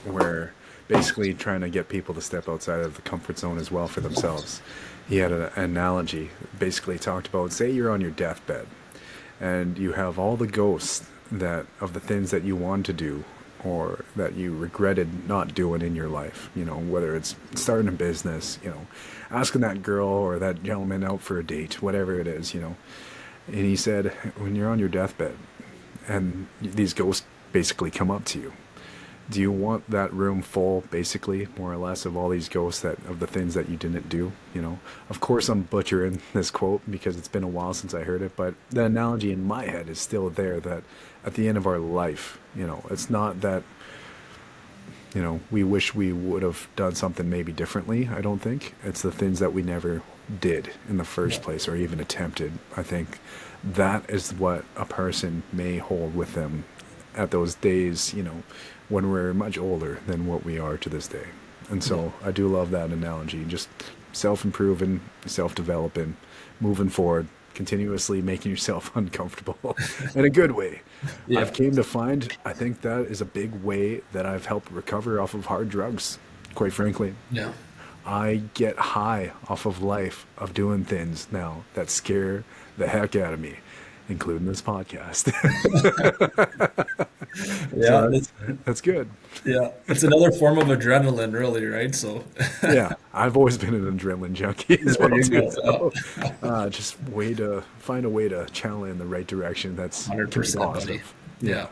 where basically trying to get people to step outside of the comfort zone as well for themselves. He had an analogy, basically talked about, say you're on your deathbed and you have all the ghosts that of the things that you want to do or that you regretted not doing in your life, whether it's starting a business, asking that girl or that gentleman out for a date, whatever it is. And he said, when you're on your deathbed and these ghosts basically come up to you, do you want that room full, basically, more or less, of all these ghosts that of the things that you didn't do? Of course, I'm butchering this quote because it's been a while since I heard it, but the analogy in my head is still there. That at the end of our life, it's not that we wish we would have done something maybe differently. I don't think it's the things that we never did in the Yeah. first place or even attempted. I think that is what a person may hold with them at those days, when we're much older than what we are to this day. And Yeah. so I do love that analogy. Just self improving, self developing, moving forward, continuously making yourself uncomfortable in a good way. I've Yeah. came to find I think that is a big way that I've helped recover off of hard drugs, quite frankly. Yeah. I get high off of life of doing things now that scare the heck out of me, including this podcast. Yeah. So that's good. Yeah. It's another form of adrenaline, really, right? So Yeah, I've always been an adrenaline junkie as there well you too. go. So just way to find a way to channel it in the right direction. That's to be 100%, buddy. positive. Yeah, Yeah.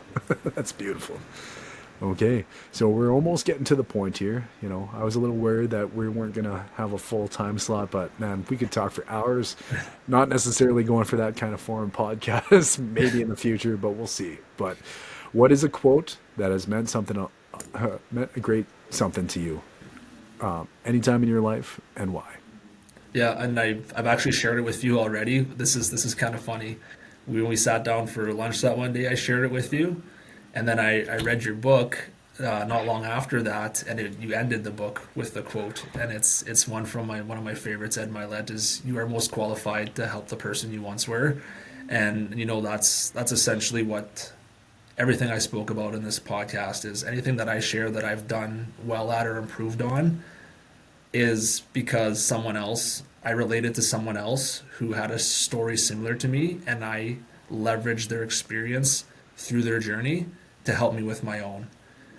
that's beautiful. Okay, so we're almost getting to the point here. I was a little worried that we weren't gonna have a full time slot, but man, we could talk for hours. Not necessarily going for that kind of foreign podcast, maybe in the future, but we'll see. But what is a quote that has meant meant a great something to you, anytime in your life, and why? Yeah, and I've actually shared it with you already. This is kind of funny. when we sat down for lunch that one day, I shared it with you, and then I read your book not long after that, and you ended the book with the quote, and it's one of my favorites. Ed Milet is, "You are most qualified to help the person you once were," and that's essentially what everything I spoke about in this podcast is. Anything that I share that I've done well at or improved on is because I related to someone else who had a story similar to me, and I leveraged their experience through their journey to help me with my own.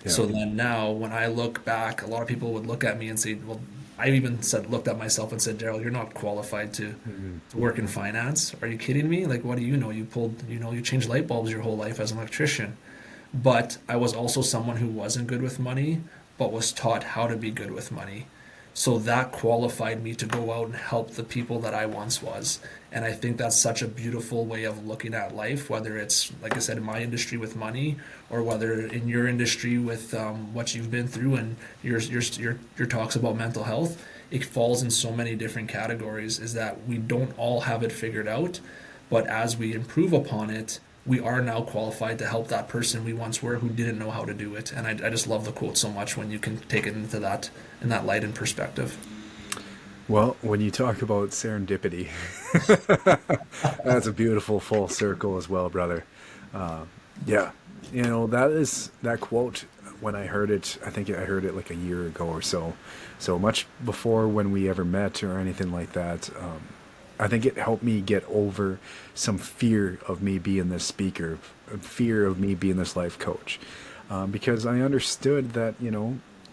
Yeah. So then now, when I look back, a lot of people would look at me and say, well, I even looked at myself and said, Daryl, you're not qualified to work in finance. Are you kidding me? Like, what do you know? You changed light bulbs your whole life as an electrician. But I was also someone who wasn't good with money, but was taught how to be good with money. So that qualified me to go out and help the people that I once was. And I think that's such a beautiful way of looking at life, whether it's, like I said, in my industry with money, or whether in your industry with what you've been through and your talks about mental health. It falls in so many different categories, is that we don't all have it figured out, but as we improve upon it, we are now qualified to help that person we once were who didn't know how to do it. And I just love the quote so much when you can take it into that, in that light and perspective. Well, when you talk about serendipity, that's a beautiful full circle as well, brother. Yeah, that quote. When I heard it, I think I heard it like a year ago or so. So much before when we ever met or anything like that. I think it helped me get over some fear of me being this speaker, fear of me being this life coach, because I understood that,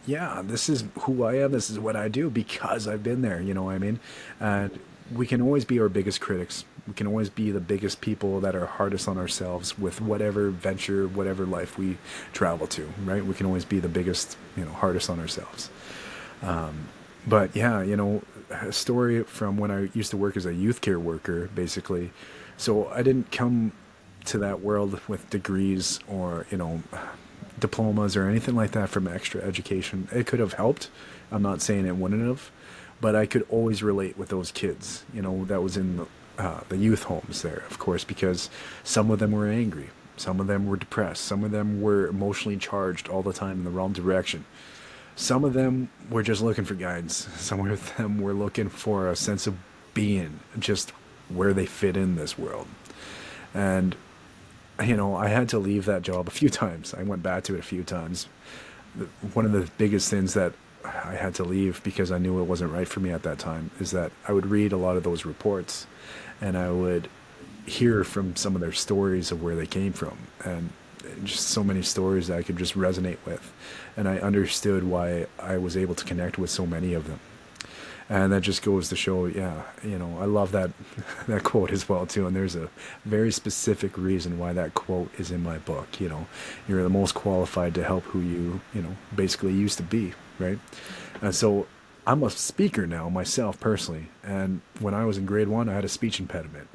yeah, this is who I am. This is what I do because I've been there. You know what I mean? And we can always be our biggest critics. We can always be the biggest people that are hardest on ourselves with whatever venture, whatever life we travel to, right? We can always be the biggest, hardest on ourselves. But yeah, a story from when I used to work as a youth care worker, basically. So I didn't come to that world with degrees or, diplomas or anything like that from extra education. It could have helped. I'm not saying it wouldn't have, but I could always relate with those kids, that was in the youth homes there, of course, because some of them were angry. Some of them were depressed. Some of them were emotionally charged all the time in the wrong direction. Some of them were just looking for guidance. Some of them were looking for a sense of being, just where they fit in this world. And, I had to leave that job a few times. I went back to it a few times. One of the biggest things that I had to leave because I knew it wasn't right for me at that time is that I would read a lot of those reports and I would hear from some of their stories of where they came from. And just so many stories that I could just resonate with. And I understood why I was able to connect with so many of them. And that just goes to show, yeah, I love that quote as well too. And there's a very specific reason why that quote is in my book. You're the most qualified to help who you, basically used to be, right? And so I'm a speaker now myself personally. And when I was in grade 1, I had a speech impediment.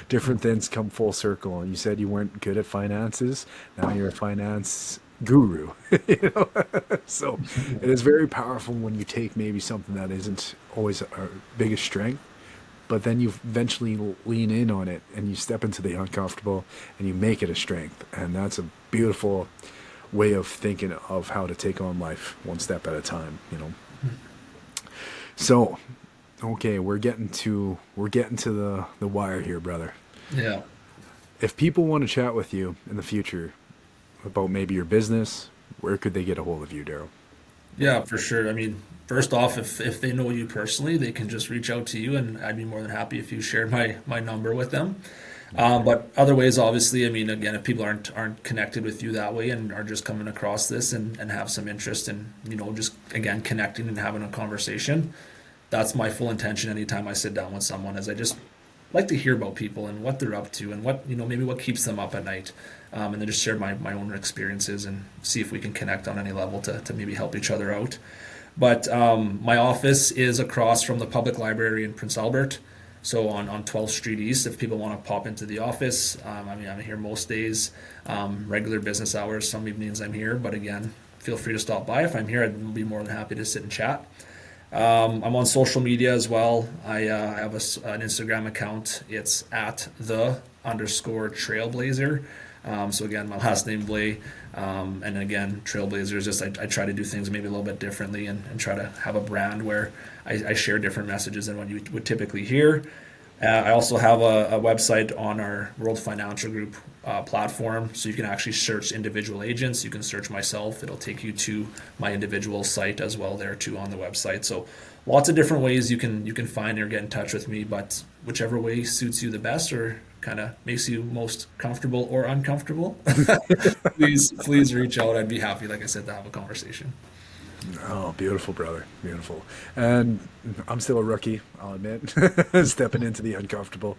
Different things come full circle. And you said you weren't good at finances. Now you're a finance guru. So it is very powerful when you take maybe something that isn't always our biggest strength, but then you eventually lean in on it and you step into the uncomfortable and you make it a strength. And that's a beautiful way of thinking of how to take on life one step at a time. So, okay, we're getting to the wire here, brother. Yeah. If people want to chat with you in the future about maybe your business, where could they get a hold of you, Daryl? Yeah, for sure. I mean, first off, if they know you personally, they can just reach out to you, and I'd be more than happy if you shared my number with them. But other ways, obviously, I mean, again, if people aren't connected with you that way and are just coming across this and have some interest in, just again connecting and having a conversation, that's my full intention anytime I sit down with someone, is I just like to hear about people and what they're up to and what, maybe what keeps them up at night. And then just share my own experiences and see if we can connect on any level to maybe help each other out. But my office is across from the public library in Prince Albert. So on 12th Street East, if people want to pop into the office, I mean, I'm here most days, regular business hours. Some evenings I'm here, but again, feel free to stop by. If I'm here, I'd be more than happy to sit and chat. I'm on social media as well. I have an Instagram account. It's at the underscore trailblazer. So again, my last name Blais. And again, Trailblazer is just I try to do things maybe a little bit differently and try to have a brand where I share different messages than what you would typically hear. I also have a website on our World Financial Group platform, so you can actually search individual agents. You can search myself; it'll take you to my individual site as well there too on the website. So lots of different ways you can find or get in touch with me. But whichever way suits you the best or kind of makes you most comfortable or uncomfortable, please reach out. I'd be happy, like I said, to have a conversation. Oh, beautiful, brother. Beautiful. And I'm still a rookie, I'll admit, stepping into the uncomfortable.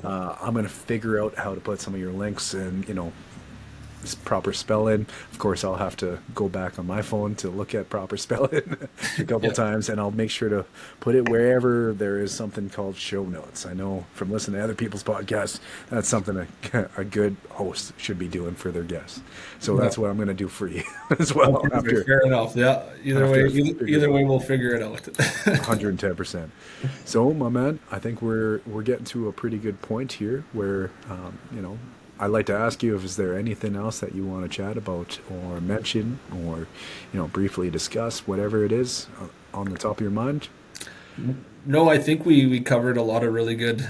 I'm going to figure out how to put some of your links and, proper spelling. Of course, I'll have to go back on my phone to look at proper spelling a couple Yeah. times, and I'll make sure to put it wherever there is something called show notes. I know from listening to other people's podcasts, that's something a good host should be doing for their guests. So Yeah. that's what I'm going to do for you as well Perfect. after Fair enough. Yeah. Either way, after either way, we'll figure it out. 110%. So, my man, I think we're getting to a pretty good point here where, I'd like to ask you if is there anything else that you want to chat about or mention or, briefly discuss, whatever it is on the top of your mind. No, I think we covered a lot of really good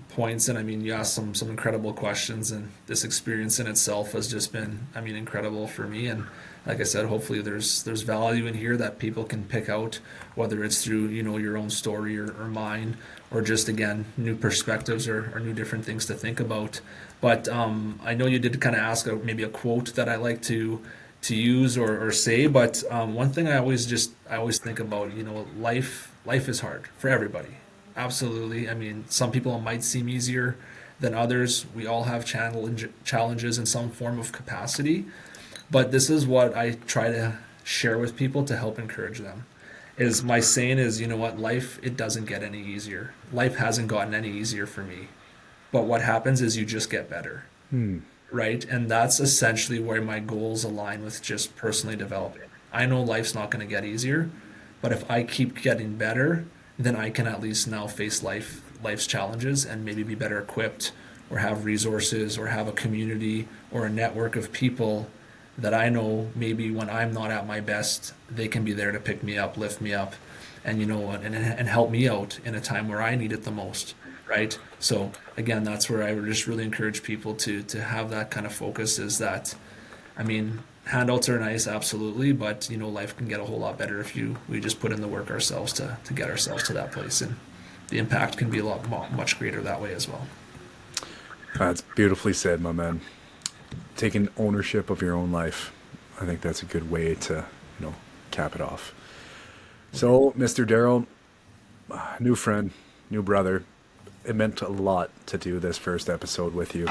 points, and I mean, you asked some incredible questions, and this experience in itself has just been, I mean, incredible for me. And like I said, hopefully there's value in here that people can pick out, whether it's through your own story or mine, or just again new perspectives or new different things to think about. But I know you did kind of ask maybe a quote that I like to use or say, but one thing I always think about, life is hard for everybody. Absolutely. I mean, some people it might seem easier than others. We all have challenges in some form of capacity, but this is what I try to share with people to help encourage them. Is my saying is, you know what, life it doesn't get any easier. Life hasn't gotten any easier for me. But what happens is you just get better, right? And that's essentially where my goals align with just personally developing. I know life's not going to get easier, but if I keep getting better, then I can at least now face life's challenges and maybe be better equipped or have resources or have a community or a network of people that I know maybe when I'm not at my best, they can be there to pick me up, lift me up, and and help me out in a time where I need it the most, right? So again, that's where I would just really encourage people to have that kind of focus. Is that, I mean, handouts are nice, absolutely, but life can get a whole lot better if we just put in the work ourselves to get ourselves to that place, and the impact can be a lot much greater that way as well. That's beautifully said, my man. Taking ownership of your own life. I think that's a good way to, cap it off. So, Mr. Darrell, new friend, new brother, it meant a lot to do this first episode with you.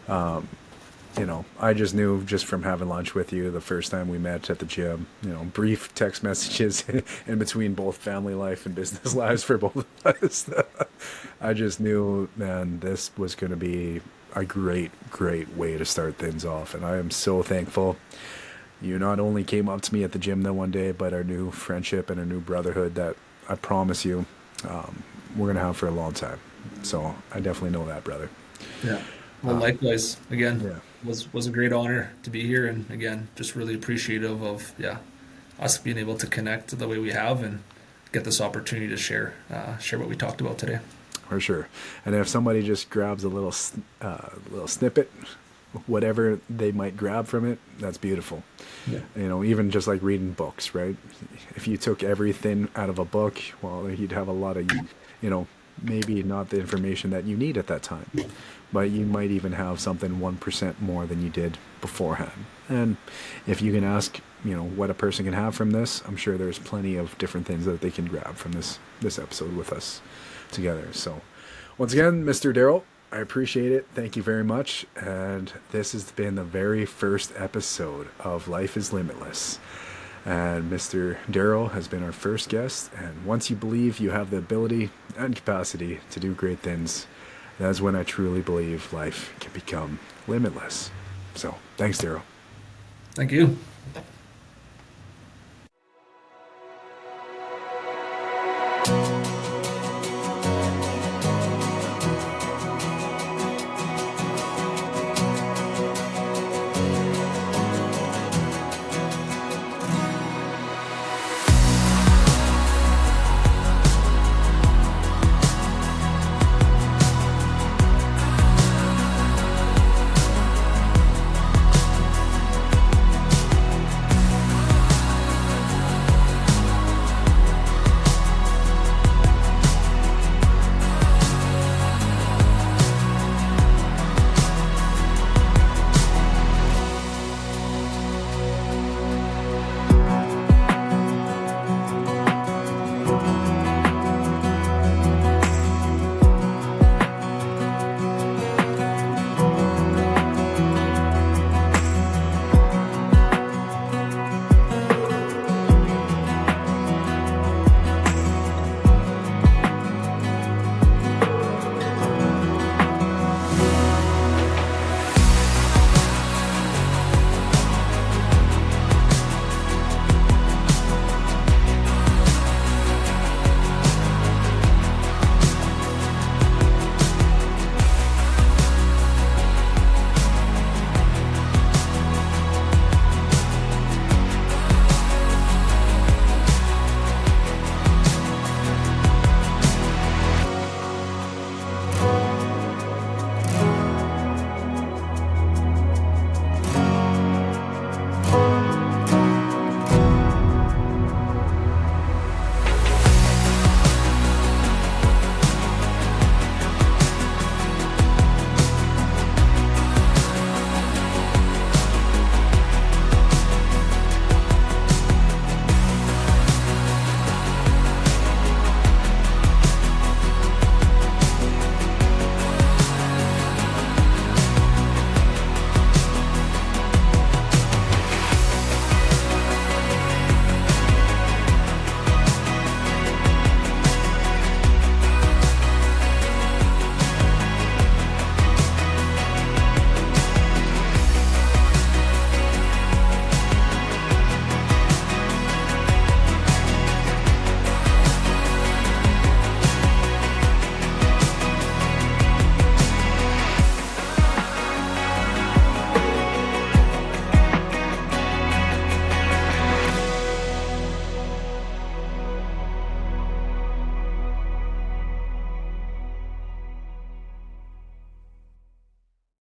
I just knew just from having lunch with you the first time we met at the gym, brief text messages in between both family life and business lives for both of us. I just knew, man, this was going to be a great, great way to start things off. And I am so thankful. You not only came up to me at the gym that one day, but our new friendship and our new brotherhood that I promise you we're going to have for a long time. So I definitely know that, brother. Yeah. Well, likewise, again, Yeah. was a great honor to be here, and again, just really appreciative of us being able to connect the way we have and get this opportunity to share what we talked about today. For sure. And if somebody just grabs a little snippet, whatever they might grab from it, that's beautiful. Yeah. Even just like reading books, right? If you took everything out of a book, well, you'd have a lot of, maybe not the information that you need at that time, but you might even have something 1% more than you did beforehand. And if you can ask, what a person can have from this, I'm sure there's plenty of different things that they can grab from this episode with us together. So once again, Mr. Darrell, I appreciate it. Thank you very much. And this has been the very first episode of Life is Limitless. And Mr. Darrell has been our first guest. And once you believe you have the ability and capacity to do great things, that's when I truly believe life can become limitless. So thanks, Daryl. Thank you.